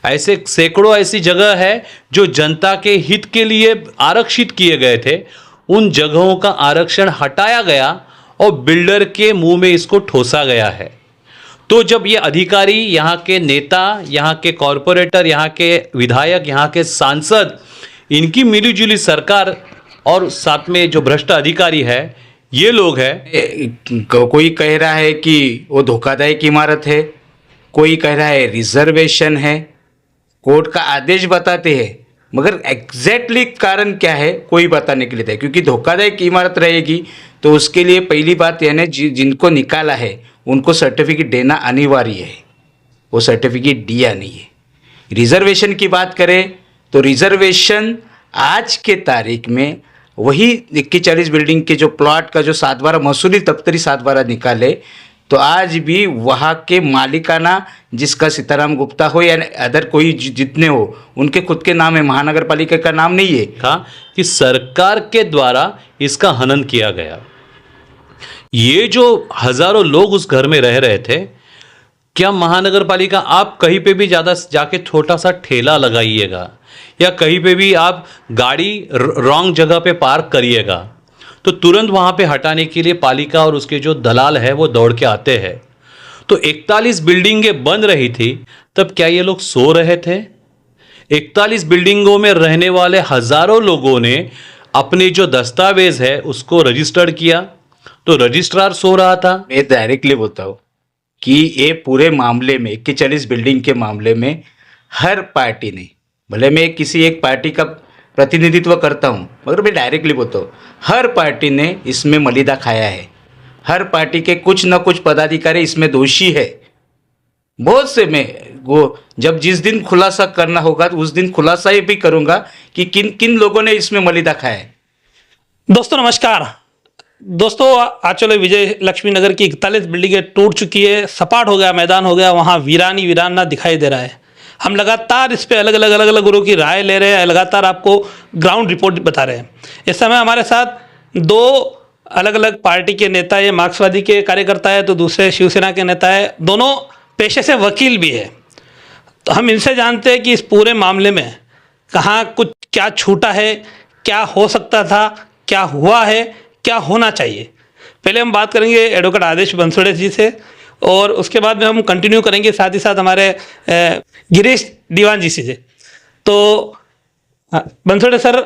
ऐसे सैकड़ों ऐसी जगह है जो जनता के हित के लिए आरक्षित किए गए थे, उन जगहों का आरक्षण हटाया गया और बिल्डर के मुंह में इसको ठोसा गया है। तो जब ये अधिकारी, यहाँ के नेता, यहाँ के कॉरपोरेटर, यहाँ के विधायक, यहाँ के सांसद, इनकी मिलीजुली सरकार और साथ में जो भ्रष्ट अधिकारी है, ये लोग हैं। कोई कह रहा है कि वो धोखादायक इमारत है, कोई कह रहा है रिजर्वेशन है, कोर्ट का आदेश बताते हैं, मगर एग्जैक्टली कारण क्या है कोई बताने के लिए था। क्योंकि धोखादायक इमारत रहेगी तो उसके लिए पहली बात यह है जिनको निकाला है उनको सर्टिफिकेट देना अनिवार्य है, वो सर्टिफिकेट दिया नहीं है। रिजर्वेशन की बात करें तो रिजर्वेशन आज के तारीख में वही 41 बिल्डिंग के जो प्लॉट का जो 7/12 मसूली दफ्तरी 7/12 निकाले तो आज भी वहाँ के मालिकाना जिसका सीताराम गुप्ता हो या अदर कोई जितने हो उनके खुद के नाम है, महानगर पालिका का नाम नहीं है। कहा कि सरकार के द्वारा इसका हनन किया गया। ये जो हजारों लोग उस घर में रह रहे थे, क्या महानगर पालिका आप कहीं पे भी ज़्यादा जाके छोटा सा ठेला लगाइएगा या कहीं पे भी आप गाड़ी रॉन्ग जगह पे पार्क करिएगा तो तुरंत वहाँ पे हटाने के लिए पालिका और उसके जो दलाल है वो दौड़ के आते हैं। तो 41 बिल्डिंगें बन रही थी, तब क्या ये लोग सो रहे थे? 41 बिल्डिंगों में रहने वाले हजारों लोगों ने अपने जो दस्तावेज है उसको रजिस्टर्ड किया, तो रजिस्ट्रार सो रहा था। मैं डायरेक्टली बोलता हूँ कि ये पूरे मामले में 41 बिल्डिंग के मामले में हर पार्टी ने, भले मैं किसी एक पार्टी का प्रतिनिधित्व करता हूँ मगर मैं डायरेक्टली बोलता हूँ, हर पार्टी ने इसमें मलिदा खाया है। हर पार्टी के कुछ न कुछ पदाधिकारी इसमें दोषी है। बहुत से मैं वो जब जिस दिन खुलासा करना होगा तो उस दिन खुलासा ये भी करूँगा कि किन किन लोगों ने इसमें मलिदा खाया है। दोस्तों नमस्कार। दोस्तों आंचल विजय लक्ष्मी नगर की 41 बिल्डिंगें टूट चुकी है, सपाट हो गया, मैदान हो गया, वहाँ वीराना दिखाई दे रहा है। हम लगातार इस पे अलग अलग गुरुओं की राय ले रहे हैं, लगातार आपको ग्राउंड रिपोर्ट बता रहे हैं। इस समय हमारे साथ दो अलग अलग पार्टी के नेता है, मार्क्सवादी के कार्यकर्ता है तो दूसरे शिवसेना के नेता है, दोनों पेशे से वकील भी है। तो हम इनसे जानते हैं कि इस पूरे मामले में कहाँ कुछ क्या छूटा है, क्या हो सकता था, क्या हुआ है, क्या होना चाहिए। पहले हम बात करेंगे एडवोकेट आदेश बंसोड़े जी से और उसके बाद में हम कंटिन्यू करेंगे साथ ही साथ हमारे गिरीश दीवान जी से। तो बंसोड़े सर,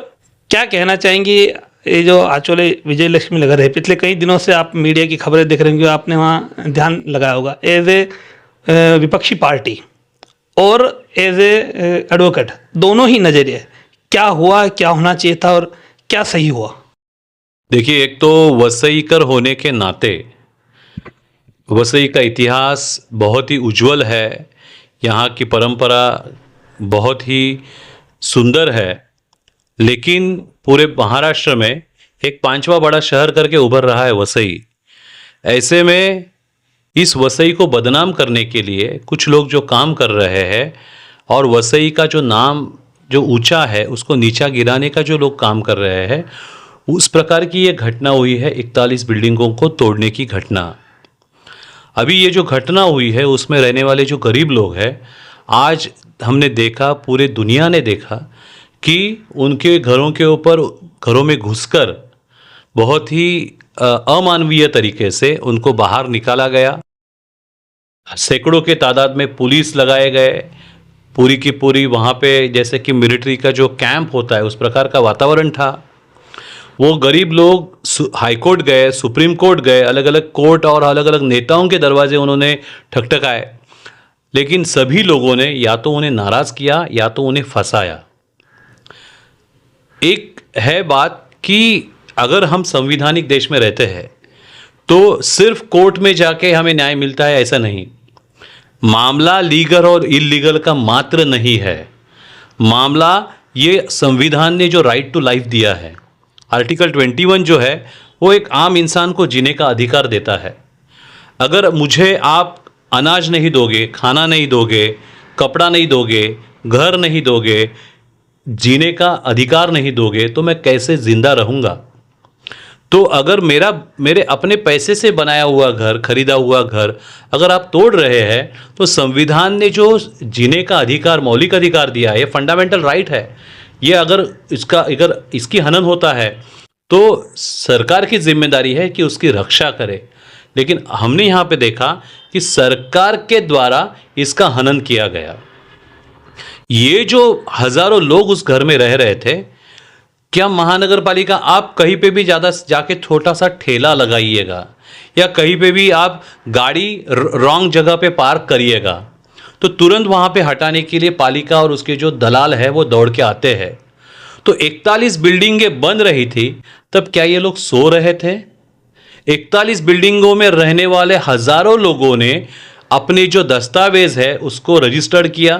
क्या कहना चाहेंगी, ये जो आंचल विजय लक्ष्मी नगर है, पिछले कई दिनों से आप मीडिया की खबरें देख रहे होंगे, आपने वहाँ ध्यान लगाया होगा, एज ए विपक्षी पार्टी और एज ए एडवोकेट, दोनों ही नज़रिए, क्या हुआ, क्या होना चाहिए था और क्या सही हुआ? देखिए, एक तो वसईकर होने के नाते वसई का इतिहास बहुत ही उज्जवल है, यहाँ की परंपरा बहुत ही सुंदर है, लेकिन पूरे महाराष्ट्र में एक 5वां बड़ा शहर करके उभर रहा है वसई। ऐसे में इस वसई को बदनाम करने के लिए कुछ लोग जो काम कर रहे हैं और वसई का जो नाम जो ऊंचा है उसको नीचा गिराने का जो लोग काम कर रहे हैं, उस प्रकार की ये घटना हुई है 41 बिल्डिंगों को तोड़ने की घटना। अभी ये जो घटना हुई है उसमें रहने वाले जो गरीब लोग हैं, आज हमने देखा, पूरे दुनिया ने देखा कि उनके घरों के ऊपर घरों में घुसकर बहुत ही अमानवीय तरीके से उनको बाहर निकाला गया। सैकड़ों के तादाद में पुलिस लगाए गए, पूरी की पूरी वहाँ पे जैसे कि मिलिट्री का जो कैंप होता है उस प्रकार का वातावरण था। वो गरीब लोग हाई कोर्ट गए, सुप्रीम कोर्ट गए, अलग अलग कोर्ट और अलग अलग नेताओं के दरवाजे उन्होंने ठकठकाए, लेकिन सभी लोगों ने या तो उन्हें नाराज किया या तो उन्हें फंसाया। एक है बात कि अगर हम संवैधानिक देश में रहते हैं तो सिर्फ कोर्ट में जाके हमें न्याय मिलता है ऐसा नहीं। मामला लीगल और इलीगल का मात्र नहीं है, मामला ये संविधान ने जो राइट टू लाइफ दिया है, आर्टिकल 21 जो है वो एक आम इंसान को जीने का अधिकार देता है। अगर मुझे आप अनाज नहीं दोगे, खाना नहीं दोगे, कपड़ा नहीं दोगे, घर नहीं दोगे, जीने का अधिकार नहीं दोगे तो मैं कैसे जिंदा रहूँगा? तो अगर मेरे अपने पैसे से बनाया हुआ घर, खरीदा हुआ घर अगर आप तोड़ रहे हैं, तो संविधान ने जो जीने का अधिकार, मौलिक अधिकार दिया है, ये फंडामेंटल राइट है, ये अगर इसकी हनन होता है तो सरकार की जिम्मेदारी है कि उसकी रक्षा करे। लेकिन हमने यहाँ पे देखा कि सरकार के द्वारा इसका हनन किया गया। ये जो हजारों लोग उस घर में रह रहे थे, क्या महानगर पालिका, आप कहीं पे भी ज़्यादा जाके छोटा सा ठेला लगाइएगा या कहीं पे भी आप गाड़ी रॉन्ग जगह पे पार्क करिएगा, तो तुरंत वहाँ पे हटाने के लिए पालिका और उसके जो दलाल है वो दौड़ के आते हैं। तो 41 बिल्डिंगें बन रही थी, तब क्या ये लोग सो रहे थे? 41 बिल्डिंगों में रहने वाले हजारों लोगों ने अपने जो दस्तावेज है उसको रजिस्टर्ड किया,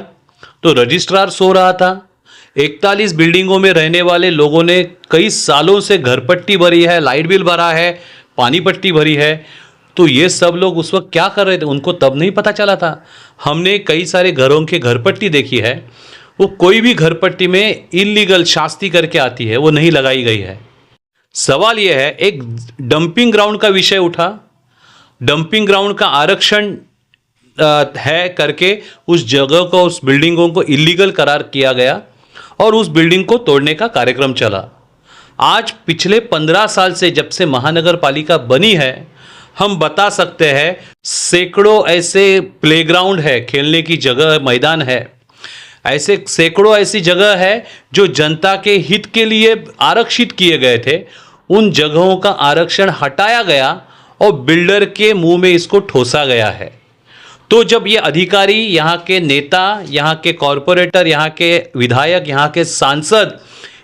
तो रजिस्ट्रार सो रहा था। 41 बिल्डिंगों में रहने वाले लोगों ने कई सालों से घर पट्टी भरी है, लाइट बिल भरा है, पानी पट्टी भरी है, तो ये सब लोग उस वक्त क्या कर रहे थे उनको तब नहीं पता चला था। हमने कई सारे घरों के घर पट्टी देखी है, वो कोई भी घर पट्टी में इलीगल शास्ती करके आती है, वो नहीं लगाई गई है। सवाल यह है, एक डंपिंग ग्राउंड का विषय उठा, डंपिंग ग्राउंड का आरक्षण है करके उस जगह को, उस बिल्डिंगों को इलीगल करार किया गया और उस बिल्डिंग को तोड़ने का कार्यक्रम चला। आज पिछले 15 साल से जब से महानगर पालिका बनी है, हम बता सकते हैं सैकड़ों ऐसे प्लेग्राउंड है, खेलने की जगह, मैदान है, ऐसे सैकड़ों ऐसी जगह है जो जनता के हित के लिए आरक्षित किए गए थे। उन जगहों का आरक्षण हटाया गया और बिल्डर के मुंह में इसको ठोसा गया है। तो जब ये अधिकारी, यहाँ के नेता, यहाँ के कॉरपोरेटर, यहाँ के विधायक, यहाँ के सांसद,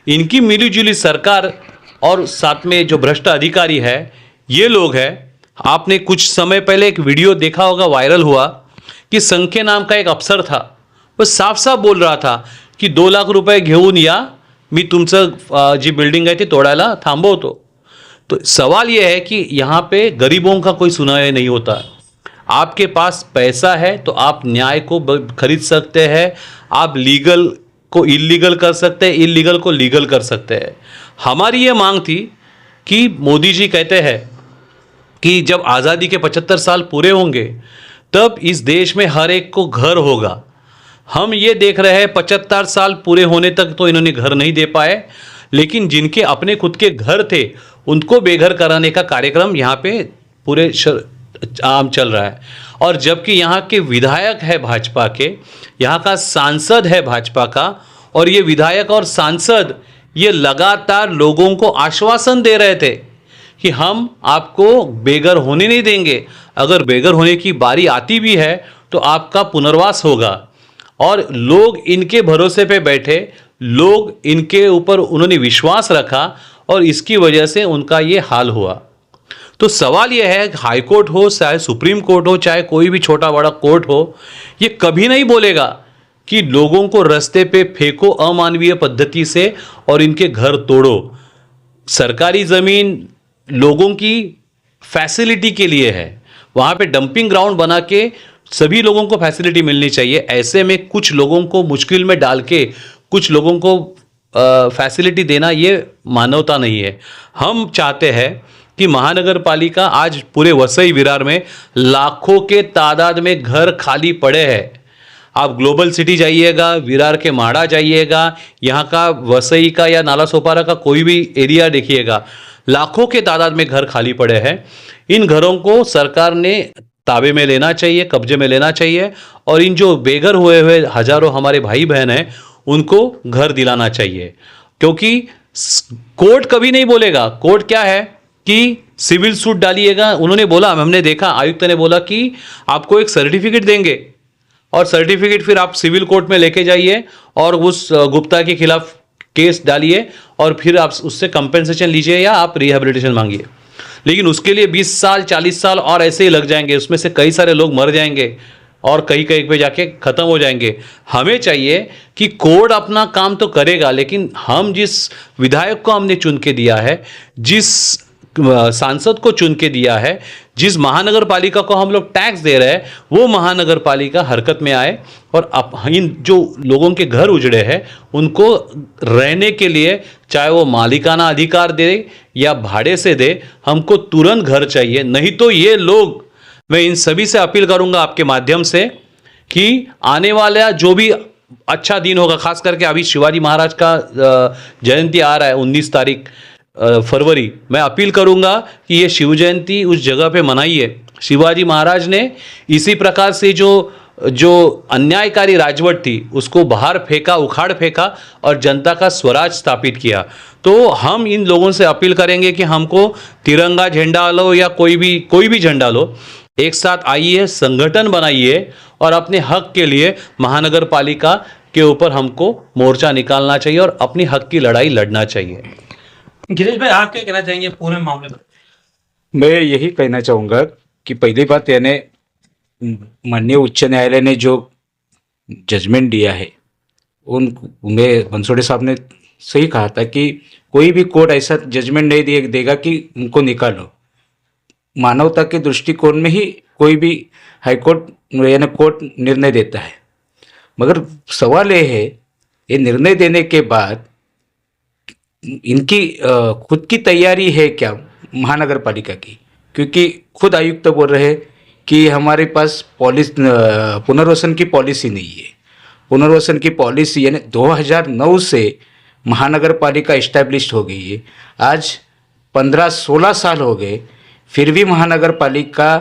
इनकी मिलीजुली सरकार और साथ में जो भ्रष्ट अधिकारी है, ये लोग हैं। आपने कुछ समय पहले एक वीडियो देखा होगा, वायरल हुआ, कि संख्या नाम का एक अफसर था, वो साफ साफ बोल रहा था की 2 लाख रुपये घेऊन या, मी तुमचं जी बिल्डिंग आहे ती तोडायला थांबवतो। तो सवाल यह है कि यहाँ पे गरीबों का कोई सुनाई नहीं होता। आपके पास पैसा है तो आप न्याय को खरीद सकते हैं, आप लीगल को इलीगल कर सकते हैं, इलीगल को लीगल कर सकते हैं। हमारी ये मांग थी कि मोदी जी कहते हैं कि जब आज़ादी के 75 साल पूरे होंगे तब इस देश में हर एक को घर होगा। हम ये देख रहे हैं 75 साल पूरे होने तक तो इन्होंने घर नहीं दे पाए, लेकिन जिनके अपने खुद के घर थे उनको बेघर कराने का कार्यक्रम यहाँ पे पूरे आम चल रहा है। और जबकि यहाँ के विधायक है भाजपा के, यहाँ का सांसद है भाजपा का, और ये विधायक और सांसद ये लगातार लोगों को आश्वासन दे रहे थे कि हम आपको बेघर होने नहीं देंगे, अगर बेघर होने की बारी आती भी है तो आपका पुनर्वास होगा। और लोग इनके भरोसे पे बैठे, लोग इनके ऊपर उन्होंने विश्वास रखा और इसकी वजह से उनका ये हाल हुआ। तो सवाल यह है, हाई कोर्ट हो, चाहे सुप्रीम कोर्ट हो, चाहे कोई भी छोटा बड़ा कोर्ट हो, ये कभी नहीं बोलेगा कि लोगों को रास्ते पे फेंको अमानवीय पद्धति से और इनके घर तोड़ो। सरकारी ज़मीन लोगों की फैसिलिटी के लिए है, वहाँ पे डंपिंग ग्राउंड बना के सभी लोगों को फैसिलिटी मिलनी चाहिए। ऐसे में कुछ लोगों को मुश्किल में डाल के कुछ लोगों को फैसिलिटी देना ये मानवता नहीं है। हम चाहते हैं कि महानगर पालिका, आज पूरे वसई विरार में लाखों के तादाद में घर खाली पड़े हैं। आप ग्लोबल सिटी जाइएगा, विरार के माड़ा जाइएगा, यहाँ का वसई का या नाला सोपारा का कोई भी एरिया देखिएगा, लाखों के तादाद में घर खाली पड़े हैं। इन घरों को सरकार ने ताबे में लेना चाहिए, कब्जे में लेना चाहिए, और इन जो बेघर हुए हजारों हमारे भाई बहन हैं उनको घर दिलाना चाहिए। क्योंकि कोर्ट कभी नहीं बोलेगा, कोर्ट क्या है कि सिविल सूट डालिएगा। उन्होंने बोला, हमने देखा, आयुक्त ने बोला कि आपको एक सर्टिफिकेट देंगे और सर्टिफिकेट फिर आप सिविल कोर्ट में लेके जाइए और उस गुप्ता के खिलाफ केस डालिए और फिर आप उससे कंपेंसेशन लीजिए या आप रिहेबिलिटेशन मांगिए। लेकिन उसके लिए 20 साल 40 साल और ऐसे ही लग जाएंगे, उसमें से कई सारे लोग मर जाएंगे और कहीं कहीं पे जाके ख़त्म हो जाएंगे। हमें चाहिए कि कोर्ट अपना काम तो करेगा, लेकिन हम जिस विधायक को हमने चुन के दिया है, जिस सांसद को चुन के दिया है, जिस महानगर पालिका को हम लोग टैक्स दे रहे हैं वो महानगर पालिका हरकत में आए और इन जो लोगों के घर उजड़े हैं उनको रहने के लिए, चाहे वो मालिकाना अधिकार दे या भाड़े से दे, हमको तुरंत घर चाहिए। नहीं तो ये लोग, मैं इन सभी से अपील करूंगा आपके माध्यम से कि आने वाला जो भी अच्छा दिन होगा, खास करके अभी शिवाजी महाराज का जयंती आ रहा है 19 तारीख फरवरी, मैं अपील करूंगा कि ये शिव जयंती उस जगह पे मनाइए। शिवाजी महाराज ने इसी प्रकार से जो अन्यायकारी राजवट थी उसको बाहर फेंका, उखाड़ फेंका और जनता का स्वराज स्थापित किया। तो हम इन लोगों से अपील करेंगे कि हमको तिरंगा झंडा लो या कोई भी झंडा लो, एक साथ आइए, संगठन बनाइए और अपने हक के लिए महानगर पालिका के ऊपर हमको मोर्चा निकालना चाहिए और अपनी हक की लड़ाई लड़ना चाहिए। गिरीश भाई, आप क्या कहना चाहेंगे पूरे मामले पर? मैं यही कहना चाहूँगा कि पहली बात यानी माननीय उच्च न्यायालय ने जो जजमेंट दिया है उनमें बंसोड़े साहब ने सही कहा था कि कोई भी कोर्ट ऐसा जजमेंट नहीं देगा कि उनको निकालो। मानवता के दृष्टिकोण में ही कोई भी हाईकोर्ट यानी कोर्ट निर्णय देता है। मगर सवाल ये है, ये निर्णय देने के बाद इनकी खुद की तैयारी है क्या महानगर पालिका की? क्योंकि खुद आयुक्त बोल रहे हैं कि हमारे पास पुनर्वसन की पॉलिसी नहीं है। पुनर्वसन की पॉलिसी यानी 2009 से महानगर पालिका इस्टेब्लिश हो गई है। आज 15-16 साल हो गए, फिर भी महानगर पालिका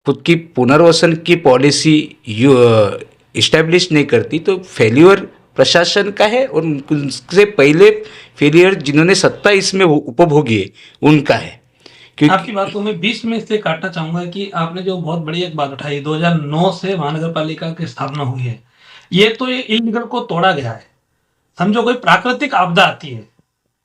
खुद की पुनर्वसन की पॉलिसी इस्टेब्लिश नहीं करती। तो फेल्यूर प्रशासन का है और उनसे पहले फेलियर जिन्होंने सत्ता इसमें उपभोगी है उनका है। आपकी बात को मैं 20 में से काटना चाहूंगा कि आपने जो बहुत बड़ी एक बात उठाई, 2009 से महानगर पालिका की स्थापना हुई है, ये तो ये इलीगल को तोड़ा गया है। समझो कोई प्राकृतिक आपदा आती है,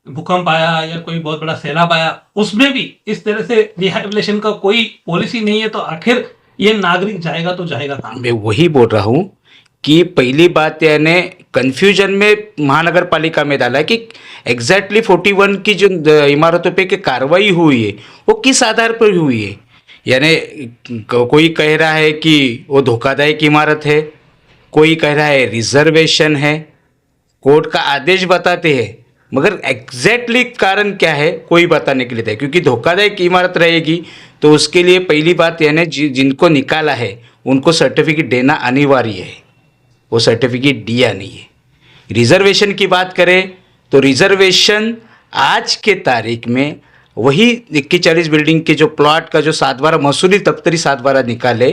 भूकंप आया या कोई बहुत बड़ा सैलाब आया, उसमें भी इस तरह से रिहैबिलिटेशन का कोई पॉलिसी नहीं है, तो आखिर ये नागरिक जाएगा तो जाएगा कहाँ? मैं वही बोल रहा हूँ कि पहली बात यानी कंफ्यूजन में महानगर पालिका में डाला है कि एग्जैक्टली 41 की जो इमारतों पे की कार्रवाई हुई है वो किस आधार पर हुई है। यानी कोई कह रहा है कि वो धोखादायक इमारत है, कोई कह रहा है रिजर्वेशन है, कोर्ट का आदेश बताते हैं, मगर एग्जैक्टली कारण क्या है कोई बताने के लिए था। क्योंकि धोखादायक इमारत रहेगी तो उसके लिए पहली बात यानी जिनको निकाला है उनको सर्टिफिकेट देना अनिवार्य है, वो सर्टिफिकेट दिया नहीं है। रिजर्वेशन की बात करें तो रिजर्वेशन आज के तारीख में वही 41 बिल्डिंग के जो प्लॉट का जो 7/12 मसूरी दफ्तरी 7/12 निकाले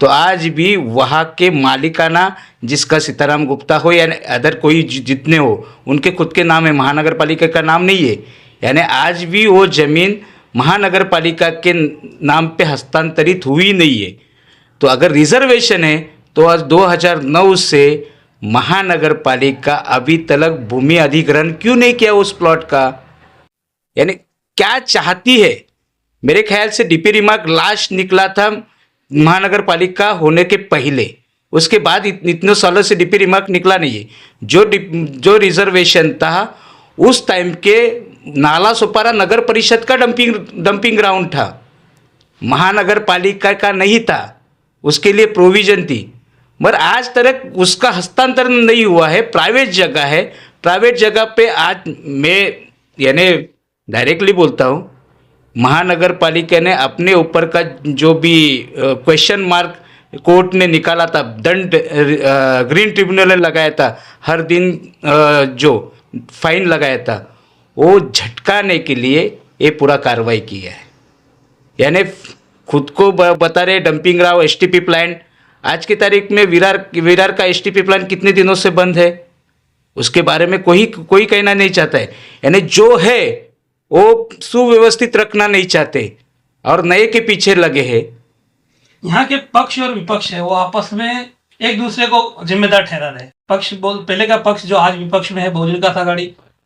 तो आज भी वहाँ के मालिकाना जिसका सीताराम गुप्ता हो या अदर कोई जितने हो उनके खुद के नाम है, महानगर पालिका का नाम नहीं है। यानी आज भी वो ज़मीन महानगर पालिका के नाम पे हस्तांतरित हुई नहीं है। तो अगर रिजर्वेशन है तो आज 2009 से महानगर पालिका अभी तक भूमि अधिग्रहण क्यों नहीं किया उस प्लॉट का? यानी क्या चाहती है? मेरे ख्याल से डीपी रिमार्क लास्ट निकला था महानगर पालिका होने के पहले, उसके बाद इतने सालों से डीपी रिमार्क निकला नहीं है। जो रिजर्वेशन था उस टाइम के नाला सुपारा नगर परिषद का डंपिंग ग्राउंड था, महानगर पालिका का नहीं था, उसके लिए प्रोविजन थी। मगर आज तक उसका हस्तांतरण नहीं हुआ है, प्राइवेट जगह है। प्राइवेट जगह पे आज मैं यानी डायरेक्टली बोलता हूँ, महानगर पालिका ने अपने ऊपर का जो भी क्वेश्चन मार्क कोर्ट ने निकाला था, दंड ग्रीन ट्रिब्यूनल ने लगाया था, हर दिन जो फाइन लगाया था, वो झटकाने के लिए ये पूरा कार्रवाई किया है। यानी खुद को बता रहे डंपिंग ग्राउंड एसटीपी प्लांट, आज की तारीख में विरार का एसटीपी प्लांट कितने दिनों से बंद है, उसके बारे में कोई कहना नहीं चाहता है। यानी जो है वो सुव्यवस्थित रखना नहीं चाहते और नए के पीछे लगे हैं। यहाँ के पक्ष और विपक्ष है वो आपस में एक दूसरे को जिम्मेदार ठहरा रहे। पहले का पक्ष जो आज विपक्ष में है, बहुजन विकास आघाड़ी,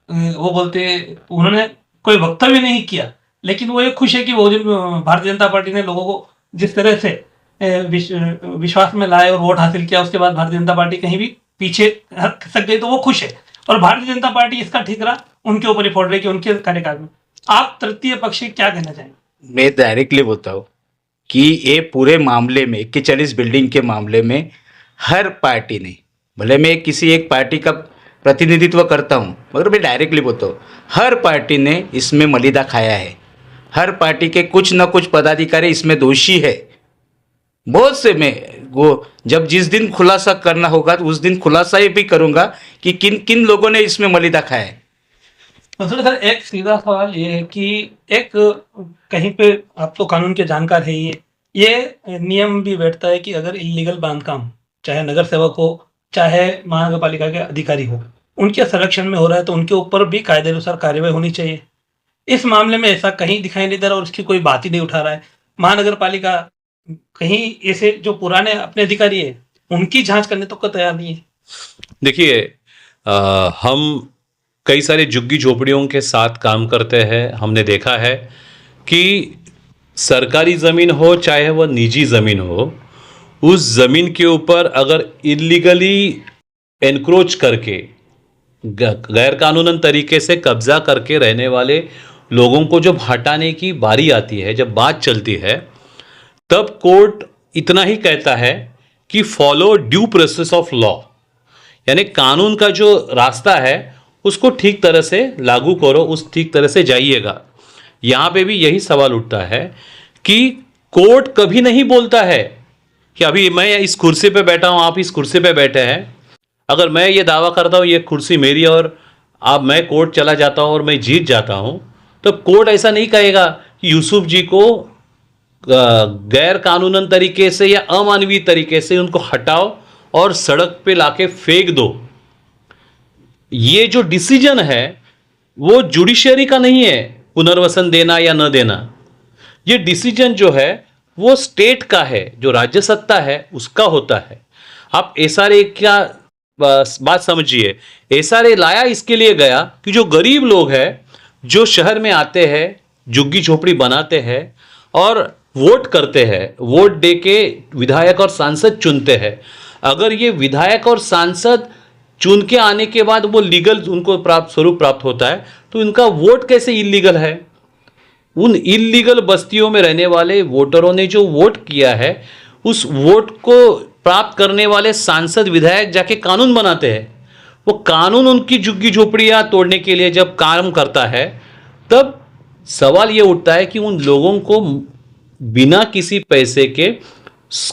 वो बोलते उन्होंने कोई वक्तव्य नहीं किया, लेकिन वो ये खुश है कि भारतीय जनता पार्टी ने लोगों को जिस तरह से विश्वास में लाए और वोट हासिल किया, उसके बाद भारतीय जनता पार्टी कहीं भी पीछे खिसक गई तो वो खुश है। और भारतीय जनता पार्टी इसका ठिकरा उनके ऊपर ही फोड़ रही कि उनके कार्यकाल में। आप तृतीय पक्ष क्या कहना चाहेंगे? मैं डायरेक्टली बोलता हूँ, कि ये पूरे मामले में 41 बिल्डिंग के मामले में हर पार्टी ने, भले मैं किसी एक पार्टी का प्रतिनिधित्व करता हूँ मगर मैं डायरेक्टली बोलता हूँ, हर पार्टी ने इसमें मलिदा खाया है। हर पार्टी के कुछ न कुछ पदाधिकारी इसमें दोषी है। बहुत से मैं वो जब जिस दिन खुलासा करना होगा तो उस दिन खुलासा ये भी करूँगा कि किन किन लोगों ने इसमें मलिदा खाया है। मसूद सर, एक सीधा सवाल ये है कि एक कहीं पे आप तो कानून के जानकार है, ये नियम भी बैठता है कि अगर इलीगल बांधकाम चाहे नगर सेवक हो चाहे महानगर पालिका के अधिकारी हो उनके संरक्षण में हो रहा है तो उनके ऊपर भी कायदे अनुसार कार्रवाई होनी चाहिए। इस मामले में ऐसा कहीं दिखाई नहीं दे रहा और उसकी कोई बात ही नहीं उठा रहा है। महानगर पालिका कहीं ऐसे जो पुराने अपने अधिकारी है उनकी जांच करने तो तैयार नहीं है। देखिए, हम कई सारे झुग्गी झोपड़ियों के साथ काम करते हैं। हमने देखा है कि सरकारी ज़मीन हो चाहे वह निजी ज़मीन हो, उस ज़मीन के ऊपर अगर इलीगली एनक्रोच करके गैर कानूनन तरीके से कब्जा करके रहने वाले लोगों को जब हटाने की बारी आती है, जब बात चलती है, तब कोर्ट इतना ही कहता है कि follow due process of law, यानी कानून का जो रास्ता है उसको ठीक तरह से लागू करो, उस ठीक तरह से जाइएगा। यहाँ पे भी यही सवाल उठता है कि कोर्ट कभी नहीं बोलता है कि अभी मैं इस कुर्सी पे बैठा हूँ, आप इस कुर्सी पे बैठे हैं, अगर मैं ये दावा करता हूँ ये कुर्सी मेरी और अब मैं कोर्ट चला जाता हूँ और मैं जीत जाता हूँ, तो कोर्ट ऐसा नहीं कहेगा कि यूसुफ जी को गैर कानूनन तरीके से या अमानवीय तरीके से उनको हटाओ और सड़क पे लाके फेंक दो। ये जो डिसीजन है वो जुडिशरी का नहीं है, पुनर्वसन देना या न देना। ये डिसीजन जो है वो स्टेट का है, जो राज्य सत्ता है उसका होता है। आप एसआरए क्या बात समझिए, एसआरए लाया इसके लिए गया कि जो गरीब लोग हैं जो शहर में आते हैं, झुग्गी झोपड़ी बनाते हैं और वोट करते हैं, वोट दे के विधायक और सांसद चुनते हैं, अगर ये विधायक और सांसद चुन के आने के बाद वो लीगल उनको स्वरूप प्राप्त होता है तो इनका वोट कैसे इलीगल है? उन इलीगल बस्तियों में रहने वाले वोटरों ने जो वोट किया है उस वोट को प्राप्त करने वाले सांसद विधायक जाके कानून बनाते हैं। वो कानून उनकी झुग्गी झोपड़ियां तोड़ने के लिए जब काम करता है तब सवाल ये उठता है कि उन लोगों को बिना किसी पैसे के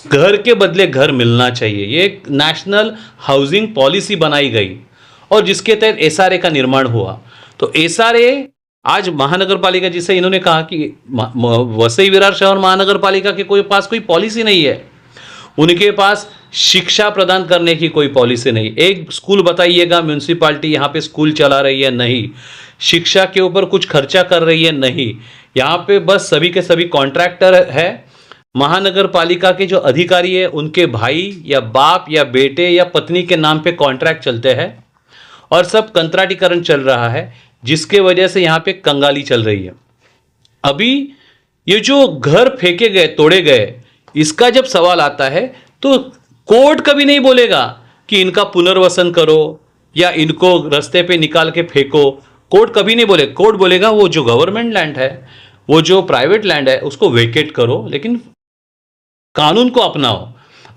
घर के बदले घर मिलना चाहिए। ये एक नेशनल हाउसिंग पॉलिसी बनाई गई और जिसके तहत एसआरए का निर्माण हुआ। तो एसआरए आज महानगर पालिका, जिसे इन्होंने कहा कि वसई विरार शहर महानगर पालिका के पास कोई पॉलिसी नहीं है, उनके पास शिक्षा प्रदान करने की कोई पॉलिसी नहीं। एक स्कूल बताइएगा म्यूनसिपालिटी यहाँ पे स्कूल चला रही है? नहीं। शिक्षा के ऊपर कुछ खर्चा कर रही है? नहीं। यहाँ पे बस सभी के सभी कॉन्ट्रैक्टर है। महानगर पालिका के जो अधिकारी है उनके भाई या बाप या बेटे या पत्नी के नाम पे कॉन्ट्रैक्ट चलते हैं और सब कंत्राटीकरण चल रहा है, जिसके वजह से यहाँ पे कंगाली चल रही है। अभी ये जो घर फेंके गए, तोड़े गए, इसका जब सवाल आता है तो कोर्ट कभी नहीं बोलेगा कि इनका पुनर्वसन करो या इनको रास्ते पे निकाल के फेंको। कोर्ट कभी नहीं बोले। कोर्ट बोलेगा वो जो गवर्नमेंट लैंड है, वो जो प्राइवेट लैंड है उसको वेकेट करो, लेकिन कानून को अपनाओ।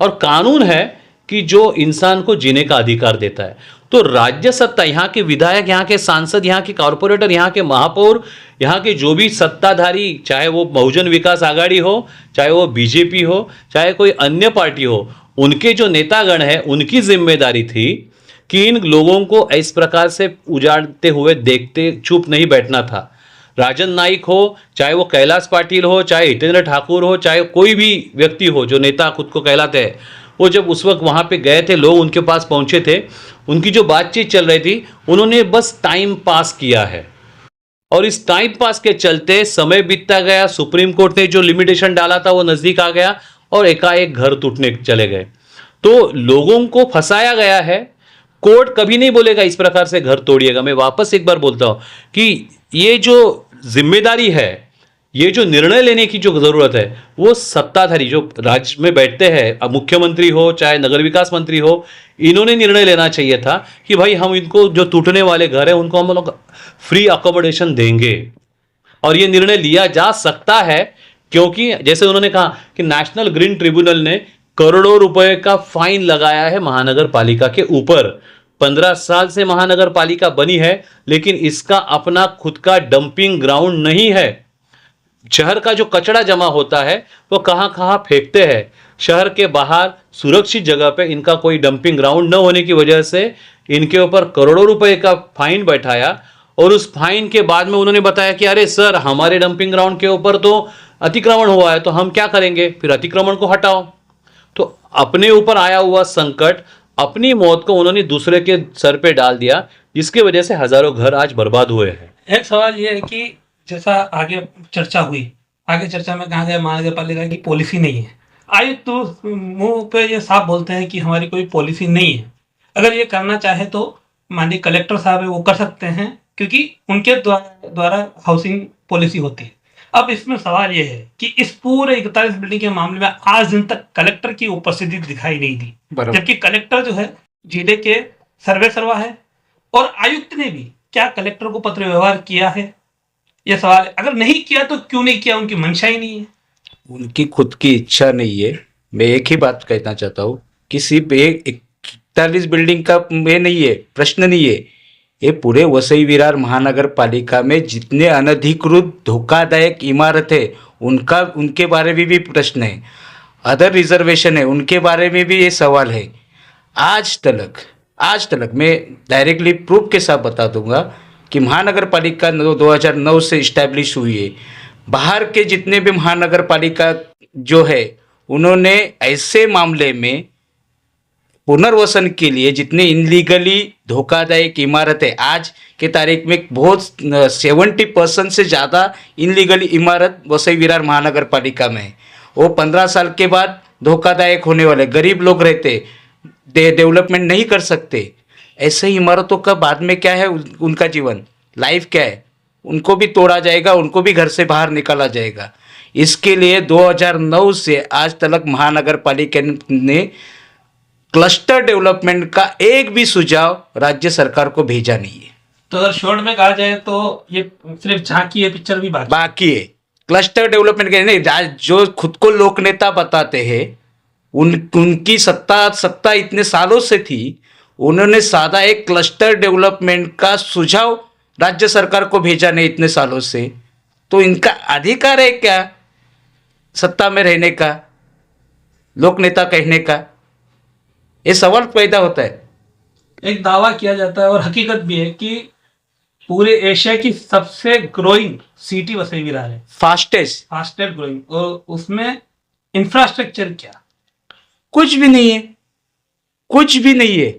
और कानून है कि जो इंसान को जीने का अधिकार देता है। तो राज्य सत्ता, यहाँ के विधायक, यहाँ के सांसद, यहाँ के कॉरपोरेटर, यहाँ के महापौर, यहाँ के जो भी सत्ताधारी, चाहे वो बहुजन विकास आघाड़ी हो, चाहे वो बीजेपी हो, चाहे कोई अन्य पार्टी हो, उनके जो नेतागण हैं उनकी जिम्मेदारी थी कि इन लोगों को इस प्रकार से उजाड़ते हुए देखते चुप नहीं बैठना था। राजन नाइक हो, चाहे वो कैलाश पाटिल हो, चाहे हितेंद्र ठाकुर हो, चाहे कोई भी व्यक्ति हो जो नेता खुद को कहलाते हैं, वो जब उस वक्त वहाँ पे गए थे, लोग उनके पास पहुँचे थे, उनकी जो बातचीत चल रही थी, उन्होंने बस टाइम पास किया है। और इस टाइम पास के चलते समय बीतता गया, सुप्रीम कोर्ट ने जो लिमिटेशन डाला था वो नज़दीक आ गया और एकाएक घर टूटने चले गए। तो लोगों को फंसाया गया है। कोर्ट कभी नहीं बोलेगा इस प्रकार से घर तोड़िएगा। मैं वापस एक बार बोलता हूँ कि ये जो जिम्मेदारी है, ये जो निर्णय लेने की जो ज़रूरत है, वो सत्ताधारी जो राज्य में बैठते हैं, अब मुख्यमंत्री हो चाहे नगर विकास मंत्री हो, इन्होंने निर्णय लेना चाहिए था कि भाई हम इनको जो टूटने वाले घर है उनको हम लोग फ्री अकोमोडेशन देंगे। और ये निर्णय लिया जा सकता है क्योंकि जैसे उन्होंने कहा कि नेशनल ग्रीन ट्रिब्यूनल ने करोड़ों रुपए का फाइन लगाया है महानगर पालिका के ऊपर। 15 साल से महानगर पालिका बनी है, लेकिन इसका अपना खुद का डंपिंग ग्राउंड नहीं है। शहर का जो कचरा जमा होता है वो कहां कहां फेंकते हैं। शहर के बाहर सुरक्षित जगह पे इनका कोई डंपिंग ग्राउंड न होने की वजह से इनके ऊपर करोड़ों रुपए का फाइन बैठाया, और उस फाइन के बाद में उन्होंने बताया कि अरे सर, हमारे डंपिंग ग्राउंड के ऊपर तो अतिक्रमण हुआ है, तो हम क्या करेंगे, फिर अतिक्रमण को हटाओ। तो अपने ऊपर आया हुआ संकट, अपनी मौत को उन्होंने दूसरे के सर पे डाल दिया, जिसकी वजह से हजारों घर आज बर्बाद हुए हैं। एक सवाल ये है कि जैसा आगे चर्चा हुई, आगे चर्चा में कहा गया महानगर पालिका की पॉलिसी नहीं है। आयुक्त तो मुंह पे ये साफ बोलते हैं कि हमारी कोई पॉलिसी नहीं है। अगर ये करना चाहे तो माननीय कलेक्टर साहब है वो कर सकते हैं, क्योंकि उनके द्वारा हाउसिंग पॉलिसी होती है। अब इसमें सवाल ये है कि इस पूरे 41 बिल्डिंग के मामले में आज दिन तक कलेक्टर की उपस्थिति दिखाई नहीं दी, जबकि कलेक्टर जो है जिले के सर्वे सर्वा है, और आयुक्त ने भी क्या कलेक्टर को पत्र व्यवहार किया है, ये सवाल है। अगर नहीं किया तो क्यों नहीं किया, उनकी मंशा ही नहीं है, उनकी खुद की इच्छा नहीं है। मैं एक ही बात कहना चाहता हूँ कि सिर्फ 41 बिल्डिंग का ये नहीं है, प्रश्न नहीं है, ये पूरे वसई विरार महानगर पालिका में जितने अनधिकृत धोखादायक इमारत है उनके बारे में भी प्रश्न है। अदर रिजर्वेशन है उनके बारे में भी ये सवाल है। आज तक मैं डायरेक्टली प्रूफ के साथ बता दूंगा कि महानगर पालिका 2009 से इस्टेब्लिश हुई है। बाहर के जितने भी महानगर पालिका जो है उन्होंने ऐसे मामले में पुनर्वसन के लिए जितने इनलीगली धोखादायक इमारत है, आज के तारीख में बहुत 70% से ज़्यादा इनलीगली इमारत वसई विरार महानगर पालिका में है। वो 15 साल के बाद धोखादायक होने वाले, गरीब लोग रहते, डेवलपमेंट नहीं कर सकते, ऐसे इमारतों का बाद में क्या है, उनका जीवन लाइफ क्या है, उनको भी तोड़ा जाएगा, उनको भी घर से बाहर निकाला जाएगा। इसके लिए 2009 से आज तक महानगर पालिका ने क्लस्टर डेवलपमेंट का एक भी सुझाव राज्य सरकार को भेजा नहीं है। तो अगर शॉर्ट में कहा जाए तो ये सिर्फ झांकी है, पिक्चर भी बाकी है। क्लस्टर डेवलपमेंट के नहीं, जो खुद को लोक नेता बताते हैं उनकी सत्ता इतने सालों से थी, उन्होंने सादा एक क्लस्टर डेवलपमेंट का सुझाव राज्य सरकार को भेजा नहीं इतने सालों से। तो इनका अधिकार है क्या सत्ता में रहने का, लोक नेता कहने का? ये सवाल पैदा होता है। एक दावा किया जाता है और हकीकत भी है कि पूरे एशिया की सबसे ग्रोइंग सिटी वसई विरार है, फास्टेस्ट ग्रोइंग, और उसमें इंफ्रास्ट्रक्चर क्या, कुछ भी नहीं है,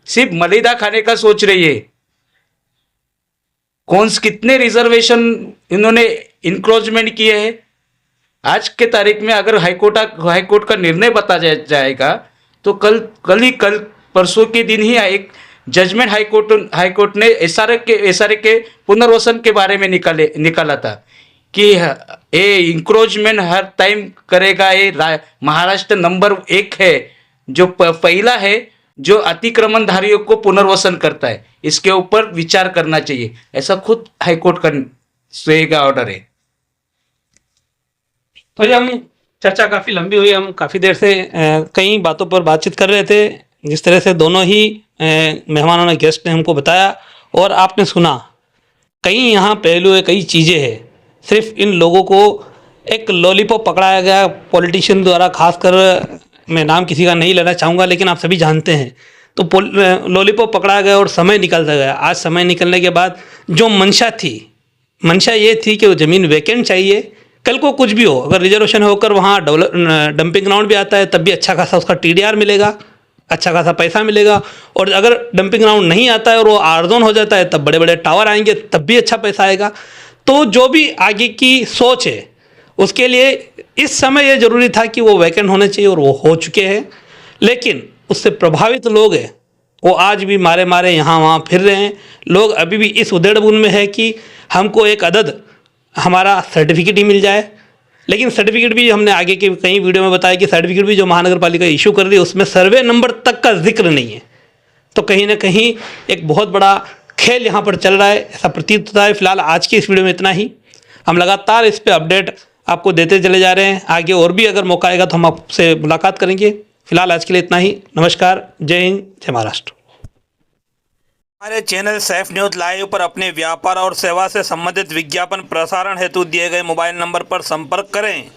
सिर्फ मलिदा खाने का सोच रही है। कितने रिजर्वेशन इन्होंने इंक्रोचमेंट किए हैं। आज के तारीख में अगर हाईकोर्ट का निर्णय बता जाएगा तो कल परसों के दिन ही एक जजमेंट हाईकोर्ट ने एसआरए के पुनर्वसन के बारे में निकाला था कि ये इंक्रोचमेंट हर टाइम करेगा। ये महाराष्ट्र नंबर 1 है, जो पहला है जो अतिक्रमणधारियों को पुनर्वसन करता है। इसके ऊपर विचार करना चाहिए, ऐसा खुद हाईकोर्ट का ऑर्डर है। तो ये हम चर्चा काफ़ी लंबी हुई, हम काफ़ी देर से कई बातों पर बातचीत कर रहे थे, जिस तरह से दोनों ही मेहमानों ने, गेस्ट ने हमको बताया और आपने सुना। कई यहाँ पहलू है, कई चीज़ें हैं। सिर्फ इन लोगों को एक लॉलीपॉप पकड़ाया गया पॉलिटिशियन द्वारा, खासकर मैं नाम किसी का नहीं लेना चाहूँगा, लेकिन आप सभी जानते हैं। तो लॉलीपॉप पकड़ाया गया और समय निकलता गया। आज समय निकलने के बाद जो मंशा ये थी कि वो ज़मीन वैकेंट चाहिए, कल को कुछ भी हो, अगर रिजर्वेशन होकर वहाँ डंपिंग ग्राउंड भी आता है तब भी अच्छा खासा उसका TDR मिलेगा, अच्छा खासा पैसा मिलेगा। और अगर डंपिंग ग्राउंड नहीं आता है और वो R-जोन हो जाता है तब बड़े बड़े टावर आएंगे, तब भी अच्छा पैसा आएगा। तो जो भी आगे की सोच है उसके लिए इस समय ये ज़रूरी था कि वो वैकेंट होने चाहिए, और वो हो चुके हैं। लेकिन उससे प्रभावित लोग हैं वो आज भी मारे यहाँ वहाँ फिर रहे हैं। लोग अभी भी इस उधेड़-बुन में है कि हमको एक अदद हमारा सर्टिफिकेट ही मिल जाए। लेकिन सर्टिफिकेट भी हमने आगे के कई वीडियो में बताया कि सर्टिफिकेट भी जो महानगर पालिका इशू कर रही है उसमें सर्वे नंबर तक का जिक्र नहीं है। तो कहीं ना कहीं एक बहुत बड़ा खेल यहाँ पर चल रहा है, ऐसा प्रतीत होता है। फिलहाल आज की इस वीडियो में इतना ही। हम लगातार इस पर अपडेट आपको देते चले जा रहे हैं। आगे और भी अगर मौका आएगा तो हम आपसे मुलाकात करेंगे। फिलहाल आज के लिए इतना ही। नमस्कार, जय हिंद, जय महाराष्ट्र। हमारे चैनल सैफ न्यूज़ लाइव पर अपने व्यापार और सेवा से संबंधित विज्ञापन प्रसारण हेतु दिए गए मोबाइल नंबर पर संपर्क करें।